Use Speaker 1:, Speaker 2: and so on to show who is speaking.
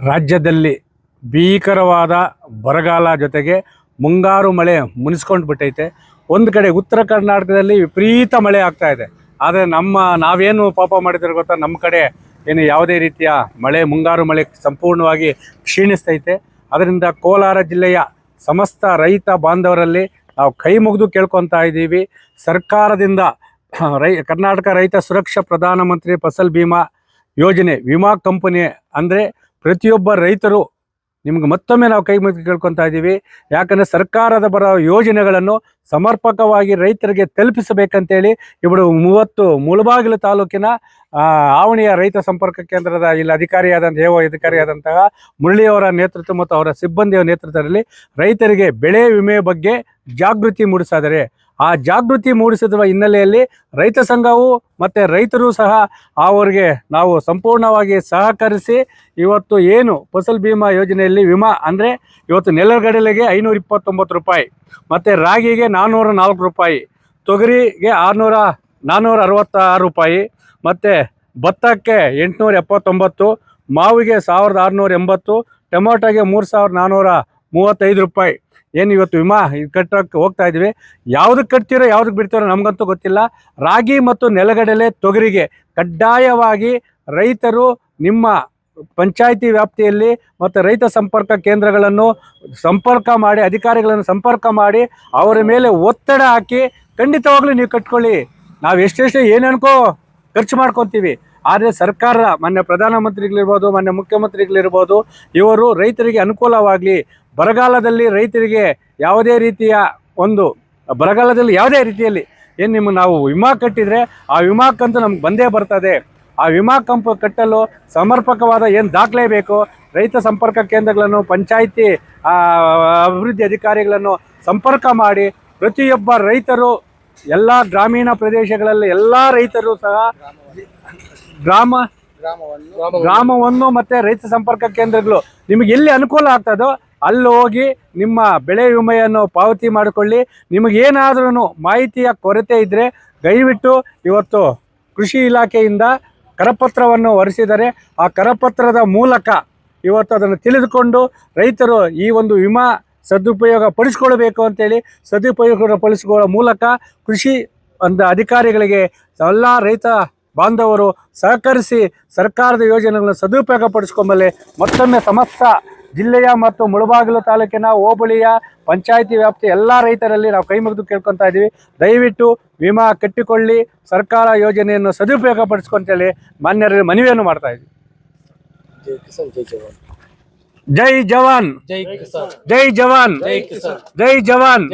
Speaker 1: ರಾಜ್ಯದಲ್ಲಿ ಭೀಕರವಾದ ಬರಗಾಲ ಜೊತೆಗೆ ಮುಂಗಾರು ಮಳೆ ಮುನಿಸ್ಕೊಂಡು ಬಿಟ್ಟೈತೆ. ಒಂದು ಕಡೆ ಉತ್ತರ ಕರ್ನಾಟಕದಲ್ಲಿ ವಿಪರೀತ ಮಳೆ ಆಗ್ತಾ ಇದೆ. ಆದರೆ ನಾವೇನು ಪಾಪ ಮಾಡಿದ್ರೆ ಗೊತ್ತಾ, ನಮ್ಮ ಕಡೆ ಏನು ಯಾವುದೇ ರೀತಿಯ ಮುಂಗಾರು ಮಳೆ ಸಂಪೂರ್ಣವಾಗಿ ಕ್ಷೀಣಿಸ್ತೈತೆ. ಅದರಿಂದ ಕೋಲಾರ ಜಿಲ್ಲೆಯ ಸಮಸ್ತ ರೈತ ಬಾಂಧವರಲ್ಲಿ ನಾವು ಕೈ ಮುಗಿದು ಕೇಳ್ಕೊತಾ ಇದ್ದೀವಿ. ಸರ್ಕಾರದಿಂದ ಕರ್ನಾಟಕ ರೈತ ಸುರಕ್ಷಾ ಪ್ರಧಾನಮಂತ್ರಿ ಫಸಲ್ ಬಿಮಾ ಯೋಜನೆ ವಿಮಾ ಕಂಪನಿ ಅಂದರೆ ಪ್ರತಿಯೊಬ್ಬ ರೈತರು ನಿಮ್ಗೆ ಮತ್ತೊಮ್ಮೆ ನಾವು ಕೈ ಮುಗಿದು ಕೇಳ್ಕೊತಾ ಇದ್ದೀವಿ. ಯಾಕಂದರೆ ಸರ್ಕಾರದ ಬರೋ ಯೋಜನೆಗಳನ್ನು ಸಮರ್ಪಕವಾಗಿ ರೈತರಿಗೆ ತಲುಪಿಸಬೇಕಂತೇಳಿ ಇವಳು ಮುಳಬಾಗಿಲು ತಾಲೂಕಿನ ಆವಣಿಯ ರೈತ ಸಂಪರ್ಕ ಕೇಂದ್ರದ ಇಲ್ಲಿ ಅಧಿಕಾರಿಯಾದಂತಹ ಮುರಳಿಯವರ ನೇತೃತ್ವ ಮತ್ತು ಅವರ ಸಿಬ್ಬಂದಿಯ ನೇತೃತ್ವದಲ್ಲಿ ರೈತರಿಗೆ ಬೆಳೆ ವಿಮೆ ಬಗ್ಗೆ ಜಾಗೃತಿ ಮೂಡಿಸಿದ್ದಾರೆ. ಆ ಜಾಗೃತಿ ಮೂಡಿಸಿದ ಹಿನ್ನೆಲೆಯಲ್ಲಿ ರೈತ ಸಂಘವು ಮತ್ತು ರೈತರು ಸಹ ಅವರಿಗೆ ನಾವು ಸಂಪೂರ್ಣವಾಗಿ ಸಹಕರಿಸಿ ಇವತ್ತು ಏನು ಫಸಲ್ ಬಿಮಾ ಯೋಜನೆಯಲ್ಲಿ ವಿಮಾ ಅಂದರೆ ಇವತ್ತು ನೆಲಗಡಲೆಗೆ 529 ರೂಪಾಯಿ, ಮತ್ತು ರಾಗಿಗೆ 404 ರೂಪಾಯಿ, ತೊಗರಿಗೆ 466 ರೂಪಾಯಿ, ಮತ್ತು ಭತ್ತಕ್ಕೆ 879, ಮಾವಿಗೆ 1680, ಟೊಮೊಟೊಗೆ 3435 ರೂಪಾಯಿ ಏನು ಇವತ್ತು ವಿಮಾ ಕಟ್ಟೋಕ್ಕೆ ಹೋಗ್ತಾ ಇದ್ದೀವಿ. ಯಾವುದಕ್ಕೆ ಕಟ್ತೀರೋ ಯಾವುದಕ್ಕೆ ಬಿಡ್ತೀರೋ ನಮಗಂತೂ ಗೊತ್ತಿಲ್ಲ. ರಾಗಿ ಮತ್ತು ನೆಲಗಡಲೆ ತೊಗರಿಗೆ ಕಡ್ಡಾಯವಾಗಿ ರೈತರು ನಿಮ್ಮ ಪಂಚಾಯಿತಿ ವ್ಯಾಪ್ತಿಯಲ್ಲಿ ಮತ್ತು ರೈತ ಸಂಪರ್ಕ ಕೇಂದ್ರಗಳನ್ನು ಸಂಪರ್ಕ ಮಾಡಿ, ಅಧಿಕಾರಿಗಳನ್ನು ಸಂಪರ್ಕ ಮಾಡಿ ಅವರ ಮೇಲೆ ಒತ್ತಡ ಹಾಕಿ ಖಂಡಿತವಾಗ್ಲೂ ನೀವು ಕಟ್ಕೊಳ್ಳಿ. ನಾವು ಎಷ್ಟೆಷ್ಟು ಏನೇನ್ಕೋ ಖರ್ಚು ಮಾಡ್ಕೊತೀವಿ. ಆದರೆ ಸರ್ಕಾರ ಮಾನ್ಯ ಪ್ರಧಾನಮಂತ್ರಿಗಳಿರ್ಬೋದು, ಮಾನ್ಯ ಮುಖ್ಯಮಂತ್ರಿಗಳಿರ್ಬೋದು, ಇವರು ರೈತರಿಗೆ ಅನುಕೂಲವಾಗಲಿ, ಬರಗಾಲದಲ್ಲಿ ರೈತರಿಗೆ ಯಾವುದೇ ರೀತಿಯಲ್ಲಿ ಏನು ನಾವು ವಿಮಾ ಕಟ್ಟಿದರೆ ಆ ವಿಮಾ ಕಂತು ನಮ್ಗೆ ಬಂದೇ ಬರ್ತದೆ. ಆ ವಿಮಾ ಕಂಪು ಕಟ್ಟಲು ಸಮರ್ಪಕವಾದ ಏನು ದಾಖಲೆ ಬೇಕು, ರೈತ ಸಂಪರ್ಕ ಕೇಂದ್ರಗಳನ್ನು, ಪಂಚಾಯಿತಿ ಅಭಿವೃದ್ಧಿ ಅಧಿಕಾರಿಗಳನ್ನು ಸಂಪರ್ಕ ಮಾಡಿ ಪ್ರತಿಯೊಬ್ಬ ರೈತರು ಎಲ್ಲ ಗ್ರಾಮೀಣ ಪ್ರದೇಶಗಳಲ್ಲಿ ಎಲ್ಲ ರೈತರು ಸಹ ಗ್ರಾಮವನ್ನು ಮತ್ತು ರೈತ ಸಂಪರ್ಕ ಕೇಂದ್ರಗಳು ನಿಮಗೆ ಎಲ್ಲಿ ಅನುಕೂಲ ಆಗ್ತದೋ ಅಲ್ಲಿ ಹೋಗಿ ನಿಮ್ಮ ಬೆಳೆ ವಿಮೆಯನ್ನು ಪಾವತಿ ಮಾಡಿಕೊಳ್ಳಿ. ನಿಮಗೇನಾದ್ರೂ ಮಾಹಿತಿಯ ಕೊರತೆ ಇದ್ದರೆ ದಯವಿಟ್ಟು ಇವತ್ತು ಕೃಷಿ ಇಲಾಖೆಯಿಂದ ಕರಪತ್ರವನ್ನು ಹೊರಡಿಸಿದ್ದಾರೆ. ಆ ಕರಪತ್ರದ ಮೂಲಕ ಇವತ್ತು ಅದನ್ನು ತಿಳಿದುಕೊಂಡು ರೈತರು ಈ ಒಂದು ವಿಮಾ ಸದುಪಯೋಗ ಪಡಿಸ್ಕೊಳ್ಬೇಕು ಅಂತೇಳಿ ಸದುಪಯೋಗಪಡಿಸಿಕೊಳ್ಳುವ ಮೂಲಕ ಕೃಷಿ ಅಧಿಕಾರಿಗಳಿಗೆ ಎಲ್ಲ ರೈತ ಬಾಂಧವರು ಸಹಕರಿಸಿ ಸರ್ಕಾರದ ಯೋಜನೆಗಳನ್ನು ಸದುಪಯೋಗ ಪಡಿಸ್ಕೊಂಬಲ್ಲಿ ಮತ್ತೊಮ್ಮೆ ಸಮಸ್ತ ಜಿಲ್ಲೆಯ ಮತ್ತು ಮುಳಬಾಗಿಲು ತಾಲೂಕಿನ ಹೋಬಳಿಯ ಪಂಚಾಯಿತಿ ವ್ಯಾಪ್ತಿ ಎಲ್ಲ ರೈತರಲ್ಲಿ ನಾವು ಕೈ ಮುಗಿದು ಕೇಳ್ಕೊತಾ ಇದ್ದೀವಿ. ದಯವಿಟ್ಟು ವಿಮಾ ಕಟ್ಟಿಕೊಳ್ಳಿ, ಸರ್ಕಾರ ಯೋಜನೆಯನ್ನು ಸದುಪಯೋಗ ಪಡಿಸ್ಕೊಂತೇಳಿ ಮಾನ್ಯರಲ್ಲಿ ಮನವಿಯನ್ನು ಮಾಡ್ತಾ ಇದ್ದೀವಿ. ಜೈ ಜವಾನ್, ಜೈ ಜವಾನ್, ಜೈ ಜವಾನ್, ಜೈ ಜವಾನ್.